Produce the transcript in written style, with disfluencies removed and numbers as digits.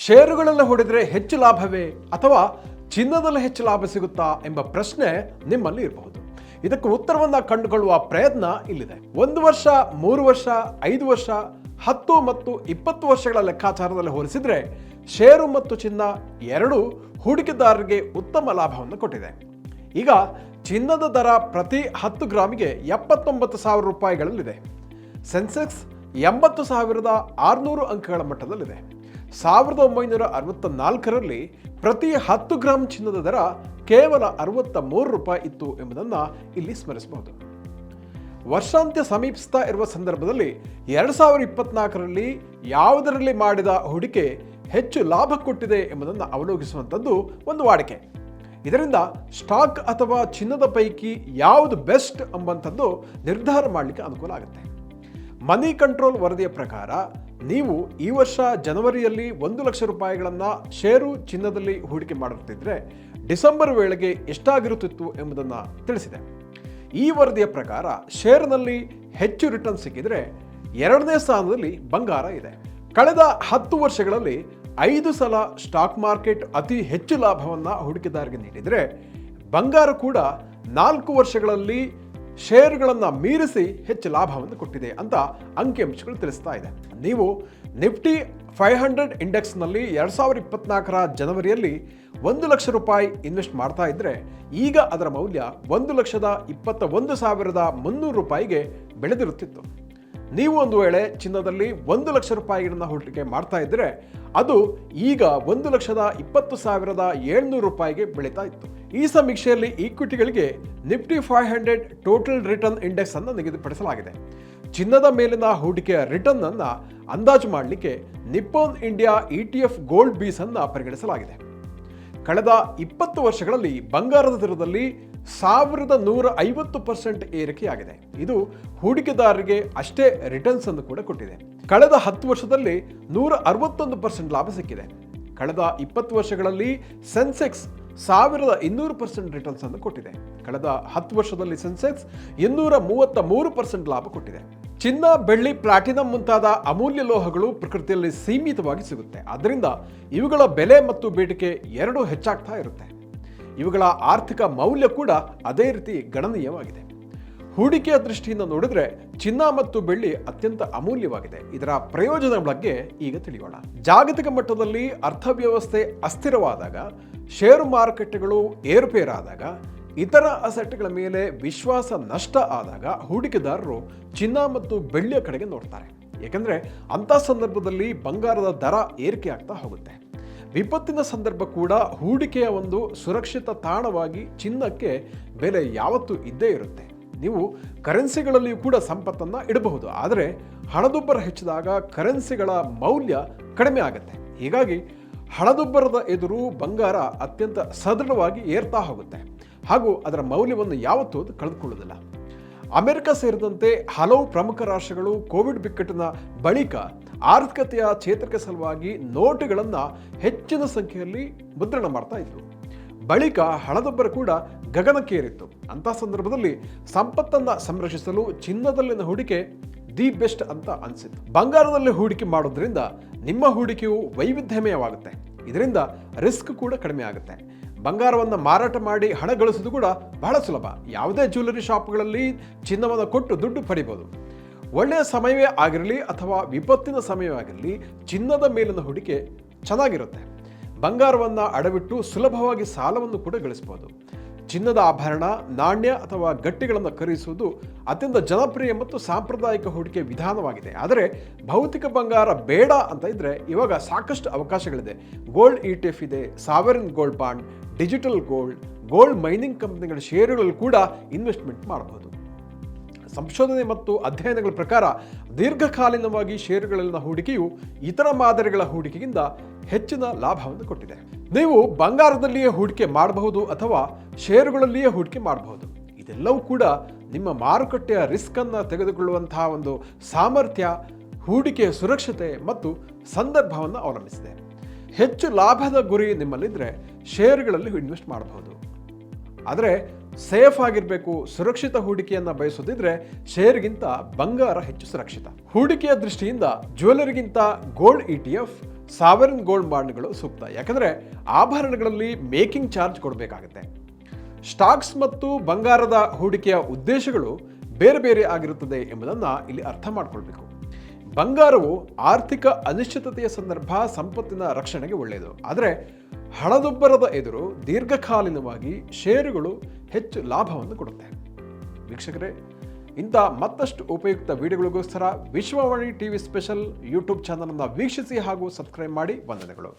ಷೇರುಗಳೆಲ್ಲ ಹೂಡಿದ್ರೆ ಹೆಚ್ಚು ಲಾಭವೇ ಅಥವಾ ಚಿನ್ನದಲ್ಲಿ ಹೆಚ್ಚು ಲಾಭ ಸಿಗುತ್ತಾ ಎಂಬ ಪ್ರಶ್ನೆ ನಿಮ್ಮಲ್ಲಿ ಇರಬಹುದು. ಇದಕ್ಕೆ ಉತ್ತರವನ್ನ ಕಂಡುಕೊಳ್ಳುವ ಪ್ರಯತ್ನ ಇಲ್ಲಿದೆ. 1 ವರ್ಷ, 3 ವರ್ಷ, 5 ವರ್ಷ, 10 ಮತ್ತು 20 ವರ್ಷಗಳ ಲೆಕ್ಕಾಚಾರದಲ್ಲಿ ಹೋಲಿಸಿದ್ರೆ ಷೇರು ಮತ್ತು ಚಿನ್ನ ಎರಡೂ ಹೂಡಿಕೆದಾರರಿಗೆ ಉತ್ತಮ ಲಾಭವನ್ನು ಕೊಟ್ಟಿದೆ. ಈಗ ಚಿನ್ನದ ದರ ಪ್ರತಿ 10 ಗ್ರಾಮಿಗೆ 79,000 ರೂಪಾಯಿಗಳಲ್ಲಿದೆ. ಸೆನ್ಸೆಕ್ಸ್ 80,600 ಅಂಕಗಳ ಮಟ್ಟದಲ್ಲಿದೆ. 1964ರಲ್ಲಿ ಪ್ರತಿ 10 ಗ್ರಾಂ ಚಿನ್ನದ ದರ ಕೇವಲ 63 ರೂಪಾಯಿ ಇತ್ತು ಎಂಬುದನ್ನು ಇಲ್ಲಿ ಸ್ಮರಿಸಬಹುದು. ವರ್ಷಾಂತ್ಯ ಸಮೀಪಿಸ್ತಾ ಇರುವ ಸಂದರ್ಭದಲ್ಲಿ 2024ರಲ್ಲಿ ಯಾವುದರಲ್ಲಿ ಮಾಡಿದ ಹೂಡಿಕೆ ಹೆಚ್ಚು ಲಾಭ ಕೊಟ್ಟಿದೆ ಎಂಬುದನ್ನು ಅವಲೋಕಿಸುವಂಥದ್ದು ಒಂದು ವಾಡಿಕೆ. ಇದರಿಂದ ಸ್ಟಾಕ್ ಅಥವಾ ಚಿನ್ನದ ಪೈಕಿ ಯಾವುದು ಬೆಸ್ಟ್ ಎಂಬಂಥದ್ದು ನಿರ್ಧಾರ ಮಾಡಲಿಕ್ಕೆ ಅನುಕೂಲ ಆಗುತ್ತೆ. ಮನಿ ಕಂಟ್ರೋಲ್ ವರದಿಯ ಪ್ರಕಾರ ನೀವು ಈ ವರ್ಷ ಜನವರಿಯಲ್ಲಿ 1 ಲಕ್ಷ ರೂಪಾಯಿಗಳನ್ನು ಷೇರು ಚಿನ್ನದಲ್ಲಿ ಹೂಡಿಕೆ ಮಾಡುತ್ತಿದ್ದರೆ ಡಿಸೆಂಬರ್ ವೇಳೆಗೆ ಎಷ್ಟಾಗಿರುತ್ತಿತ್ತು ಎಂಬುದನ್ನು ತಿಳಿಸಿದೆ. ಈ ವರದಿಯ ಪ್ರಕಾರ ಷೇರಿನಲ್ಲಿ ಹೆಚ್ಚು ರಿಟರ್ನ್ ಸಿಕ್ಕಿದರೆ 2ನೇ ಸ್ಥಾನದಲ್ಲಿ ಬಂಗಾರ ಇದೆ. ಕಳೆದ 10 ವರ್ಷಗಳಲ್ಲಿ 5 ಸಲ ಸ್ಟಾಕ್ ಮಾರ್ಕೆಟ್ ಅತಿ ಹೆಚ್ಚು ಲಾಭವನ್ನು ಹೂಡಿಕೆದಾರರಿಗೆ ನೀಡಿದರೆ ಬಂಗಾರ ಕೂಡ 4 ವರ್ಷಗಳಲ್ಲಿ ಷೇರುಗಳನ್ನು ಮೀರಿಸಿ ಹೆಚ್ಚು ಲಾಭವನ್ನು ಕೊಟ್ಟಿದೆ ಅಂತ ಅಂಕಿಅಂಶಗಳು ತಿಳಿಸ್ತಾ ಇದೆ. ನೀವು ನಿಫ್ಟಿ 500 ಇಂಡೆಕ್ಸ್ನಲ್ಲಿ 2024ರ ಜನವರಿಯಲ್ಲಿ 1 ಲಕ್ಷ ರೂಪಾಯಿ ಇನ್ವೆಸ್ಟ್ ಮಾಡ್ತಾ ಇದ್ದರೆ ಈಗ ಅದರ ಮೌಲ್ಯ 1,21,300 ರೂಪಾಯಿಗೆ ಬೆಳೆದಿರುತ್ತಿತ್ತು. ನೀವು ಒಂದು ವೇಳೆ ಚಿನ್ನದಲ್ಲಿ 1 ಲಕ್ಷ ರೂಪಾಯಿಗಳನ್ನು ಹೂಡಿಕೆ ಮಾಡ್ತಾ ಇದ್ದರೆ ಅದು ಈಗ 1,20,700 ರೂಪಾಯಿಗೆ ಬೆಳೀತಾ ಇತ್ತು. ಈ ಸಮೀಕ್ಷೆಯಲ್ಲಿ ಈಕ್ವಿಟಿಗಳಿಗೆ ನಿಫ್ಟಿ 500 ಟೋಟಲ್ ರಿಟರ್ನ್ ಇಂಡೆಕ್ಸ್ ಅನ್ನು ನಿಗದಿಪಡಿಸಲಾಗಿದೆ. ಚಿನ್ನದ ಮೇಲಿನ ಹೂಡಿಕೆಯ ರಿಟರ್ನ್ ಅನ್ನು ಅಂದಾಜು ಮಾಡಲಿಕ್ಕೆ ನಿಪ್ಪೋನ್ ಇಂಡಿಯಾ ETF ಗೋಲ್ಡ್ ಬೀಸ್ ಅನ್ನು ಪರಿಗಣಿಸಲಾಗಿದೆ. ಕಳೆದ 20 ವರ್ಷಗಳಲ್ಲಿ ಬಂಗಾರದ ದರದಲ್ಲಿ 1150% ಏರಿಕೆಯಾಗಿದೆ. ಇದು ಹೂಡಿಕೆದಾರರಿಗೆ ಅಷ್ಟೇ ರಿಟರ್ನ್ಸ್ ಅನ್ನು ಕೂಡ ಕೊಟ್ಟಿದೆ. ಕಳೆದ 10 ವರ್ಷದಲ್ಲಿ 161% ಲಾಭ ಸಿಕ್ಕಿದೆ. ಕಳೆದ 20 ವರ್ಷಗಳಲ್ಲಿ ಸೆನ್ಸೆಕ್ಸ್ 1200% ರಿಟರ್ನ್ಸ್ ಅನ್ನು ಕೊಟ್ಟಿದೆ. ಕಳೆದ 10 ವರ್ಷದಲ್ಲಿ ಸೆನ್ಸೆಕ್ಸ್ 233% ಲಾಭ ಕೊಟ್ಟಿದೆ. ಚಿನ್ನ, ಬೆಳ್ಳಿ, ಪ್ಲಾಟಿನಂ ಮುಂತಾದ ಅಮೂಲ್ಯ ಲೋಹಗಳು ಪ್ರಕೃತಿಯಲ್ಲಿ ಸೀಮಿತವಾಗಿ ಸಿಗುತ್ತೆ. ಆದ್ದರಿಂದ ಇವುಗಳ ಬೆಲೆ ಮತ್ತು ಬೇಡಿಕೆ ಎರಡೂ ಹೆಚ್ಚಾಗ್ತಾ ಇರುತ್ತೆ. ಇವುಗಳ ಆರ್ಥಿಕ ಮೌಲ್ಯ ಕೂಡ ಅದೇ ರೀತಿ ಗಣನೀಯವಾಗಿದೆ. ಹೂಡಿಕೆಯ ದೃಷ್ಟಿಯಿಂದ ನೋಡಿದ್ರೆ ಚಿನ್ನ ಮತ್ತು ಬೆಳ್ಳಿ ಅತ್ಯಂತ ಅಮೂಲ್ಯವಾಗಿದೆ. ಇದರ ಪ್ರಯೋಜನಗಳ ಬಗ್ಗೆ ಈಗ ತಿಳಿಯೋಣ. ಜಾಗತಿಕ ಮಟ್ಟದಲ್ಲಿ ಅರ್ಥವ್ಯವಸ್ಥೆ ಅಸ್ಥಿರವಾದಾಗ, ಷೇರು ಮಾರುಕಟ್ಟೆಗಳು ಏರುಪೇರಾದಾಗ, ಇತರ ಅಸೆಟ್ಗಳ ಮೇಲೆ ವಿಶ್ವಾಸ ನಷ್ಟ ಆದಾಗ ಹೂಡಿಕೆದಾರರು ಚಿನ್ನ ಮತ್ತು ಬೆಳ್ಳಿಯ ಕಡೆಗೆ ನೋಡ್ತಾರೆ. ಏಕೆಂದರೆ ಅಂಥ ಸಂದರ್ಭದಲ್ಲಿ ಬಂಗಾರದ ದರ ಏರಿಕೆ ಆಗ್ತಾ ಹೋಗುತ್ತೆ. ವಿಪತ್ತಿನ ಸಂದರ್ಭ ಕೂಡ ಹೂಡಿಕೆಯ ಒಂದು ಸುರಕ್ಷಿತ ತಾಣವಾಗಿ ಚಿನ್ನಕ್ಕೆ ಬೆಲೆ ಯಾವತ್ತೂ ಇದ್ದೇ ಇರುತ್ತೆ. ನೀವು ಕರೆನ್ಸಿಗಳಲ್ಲಿಯೂ ಕೂಡ ಸಂಪತ್ತನ್ನು ಇಡಬಹುದು, ಆದರೆ ಹಣದುಬ್ಬರ ಹೆಚ್ಚಿದಾಗ ಕರೆನ್ಸಿಗಳ ಮೌಲ್ಯ ಕಡಿಮೆ ಆಗುತ್ತೆ. ಹೀಗಾಗಿ ಹಣದುಬ್ಬರದ ಎದುರು ಬಂಗಾರ ಅತ್ಯಂತ ಸದೃಢವಾಗಿ ಏರ್ತಾ ಹೋಗುತ್ತೆ ಹಾಗೂ ಅದರ ಮೌಲ್ಯವನ್ನು ಯಾವತ್ತೂ ಕಳೆದುಕೊಳ್ಳುವುದಿಲ್ಲ. ಅಮೆರಿಕ ಸೇರಿದಂತೆ ಹಲವು ಪ್ರಮುಖ ರಾಷ್ಟ್ರಗಳು ಕೋವಿಡ್ ಬಿಕ್ಕಟ್ಟಿನ ಬಳಿಕ ಆರ್ಥಿಕತೆಯ ಚೇತರಿಕೆ ಸಲುವಾಗಿ ನೋಟುಗಳನ್ನು ಹೆಚ್ಚಿನ ಸಂಖ್ಯೆಯಲ್ಲಿ ಮುದ್ರಣ ಮಾಡ್ತಾ ಇದ್ರು. ಬಳಿಕ ಹಣದುಬ್ಬರ ಕೂಡ ಗಗನಕ್ಕೇರಿತ್ತು. ಅಂಥ ಸಂದರ್ಭದಲ್ಲಿ ಸಂಪತ್ತನ್ನು ಸಂರಕ್ಷಿಸಲು ಚಿನ್ನದಲ್ಲಿನ ಹೂಡಿಕೆ ದಿ ಬೆಸ್ಟ್ ಅಂತ ಅನಿಸಿತು. ಬಂಗಾರದಲ್ಲಿ ಹೂಡಿಕೆ ಮಾಡೋದ್ರಿಂದ ನಿಮ್ಮ ಹೂಡಿಕೆಯು ವೈವಿಧ್ಯಮಯವಾಗುತ್ತೆ. ಇದರಿಂದ ರಿಸ್ಕ್ ಕೂಡ ಕಡಿಮೆ ಆಗುತ್ತೆ. ಬಂಗಾರವನ್ನು ಮಾರಾಟ ಮಾಡಿ ಹಣ ಗಳಿಸೋದು ಕೂಡ ಬಹಳ ಸುಲಭ. ಯಾವುದೇ ಜ್ಯುವೆಲರಿ ಶಾಪ್ಗಳಲ್ಲಿ ಚಿನ್ನವನ್ನು ಕೊಟ್ಟು ದುಡ್ಡು ಪಡಿಬೋದು. ಒಳ್ಳೆಯ ಸಮಯವೇ ಆಗಿರಲಿ ಅಥವಾ ವಿಪತ್ತಿನ ಸಮಯವಾಗಿರಲಿ ಚಿನ್ನದ ಮೇಲಿನ ಹೂಡಿಕೆ ಚೆನ್ನಾಗಿರುತ್ತೆ. ಬಂಗಾರವನ್ನು ಅಡವಿಟ್ಟು ಸುಲಭವಾಗಿ ಸಾಲವನ್ನು ಕೂಡ ಗಳಿಸಬಹುದು. ಚಿನ್ನದ ಆಭರಣ, ನಾಣ್ಯ ಅಥವಾ ಗಟ್ಟಿಗಳನ್ನು ಖರೀದಿಸುವುದು ಅತ್ಯಂತ ಜನಪ್ರಿಯ ಮತ್ತು ಸಾಂಪ್ರದಾಯಿಕ ಹೂಡಿಕೆ ವಿಧಾನವಾಗಿದೆ. ಆದರೆ ಭೌತಿಕ ಬಂಗಾರ ಬೇಡ ಅಂತ ಇದ್ದರೆ ಇವಾಗ ಸಾಕಷ್ಟು ಅವಕಾಶಗಳಿದೆ. ಗೋಲ್ಡ್ ETF ಇದೆ, sovereign gold bond, digital gold mining ಕಂಪನಿಗಳ ಷೇರುಗಳಲ್ಲಿ ಕೂಡ ಇನ್ವೆಸ್ಟ್ಮೆಂಟ್ ಮಾಡಬಹುದು. ಸಂಶೋಧನೆ ಮತ್ತು ಅಧ್ಯಯನಗಳ ಪ್ರಕಾರ ದೀರ್ಘಕಾಲೀನವಾಗಿ ಷೇರುಗಳಲ್ಲಿನ ಹೂಡಿಕೆಯು ಇತರ ಮಾದರಿಗಳ ಹೂಡಿಕೆಗಿಂತ ಹೆಚ್ಚಿನ ಲಾಭವನ್ನು ಕೊಟ್ಟಿದೆ. ನೀವು ಬಂಗಾರದಲ್ಲಿಯೇ ಹೂಡಿಕೆ ಮಾಡಬಹುದು ಅಥವಾ ಷೇರುಗಳಲ್ಲಿಯೇ ಹೂಡಿಕೆ ಮಾಡಬಹುದು. ಇದೆಲ್ಲವೂ ಕೂಡ ನಿಮ್ಮ ಮಾರುಕಟ್ಟೆಯ ರಿಸ್ಕ್ ಅನ್ನು ತೆಗೆದುಕೊಳ್ಳುವಂತಹ ಒಂದು ಸಾಮರ್ಥ್ಯ, ಹೂಡಿಕೆಯ ಸುರಕ್ಷತೆ ಮತ್ತು ಸಂದರ್ಭವನ್ನು ಅವಲಂಬಿಸಿದೆ. ಹೆಚ್ಚು ಲಾಭದ ಗುರಿ ನಿಮ್ಮಲ್ಲಿದ್ದರೆ ಷೇರುಗಳಲ್ಲಿ ಇನ್ವೆಸ್ಟ್ ಮಾಡಬಹುದು. ಆದರೆ ಸೇಫ್ ಆಗಿರಬೇಕು, ಸುರಕ್ಷಿತ ಹೂಡಿಕೆಯನ್ನು ಬಯಸೋದಿದ್ರೆ ಷೇರ್ಗಿಂತ ಬಂಗಾರ ಹೆಚ್ಚು ಸುರಕ್ಷಿತ. ಹೂಡಿಕೆಯ ದೃಷ್ಟಿಯಿಂದ ಜ್ಯುವೆಲರಿಗಿಂತ ಗೋಲ್ಡ್ ETF ಸಾವರಿನ್ ಗೋಲ್ಡ್ ಬಾಂಡ್ಗಳು ಸೂಕ್ತ. ಯಾಕಂದರೆ ಆಭರಣಗಳಲ್ಲಿ ಮೇಕಿಂಗ್ ಚಾರ್ಜ್ ಕೊಡಬೇಕಾಗುತ್ತೆ. ಸ್ಟಾಕ್ಸ್ ಮತ್ತು ಬಂಗಾರದ ಹೂಡಿಕೆಯ ಉದ್ದೇಶಗಳು ಬೇರೆ ಬೇರೆ ಆಗಿರುತ್ತದೆ ಎಂಬುದನ್ನು ಇಲ್ಲಿ ಅರ್ಥ ಮಾಡಿಕೊಳ್ಬೇಕು. ಬಂಗಾರವು ಆರ್ಥಿಕ ಅನಿಶ್ಚಿತತೆಯ ಸಂದರ್ಭ ಸಂಪತ್ತಿನ ರಕ್ಷಣೆಗೆ ಒಳ್ಳೆಯದು. ಆದರೆ ಹಣದುಬ್ಬರದ ಎದುರು ದೀರ್ಘಕಾಲೀನವಾಗಿ ಷೇರುಗಳು ಹೆಚ್ಚು ಲಾಭವನ್ನು ಕೊಡುತ್ತೆ. ವೀಕ್ಷಕರೇ, ಇಂಥ ಮತ್ತಷ್ಟು ಉಪಯುಕ್ತ ವಿಡಿಯೋಗಳಿಗೋಸ್ಕರ ವಿಶ್ವವಾಣಿ ಟಿವಿ ಸ್ಪೆಷಲ್ ಯೂಟ್ಯೂಬ್ ಚಾನಲನ್ನು ವೀಕ್ಷಿಸಿ ಹಾಗೂ ಸಬ್ಸ್ಕ್ರೈಬ್ ಮಾಡಿ. ವಂದನೆಗಳು.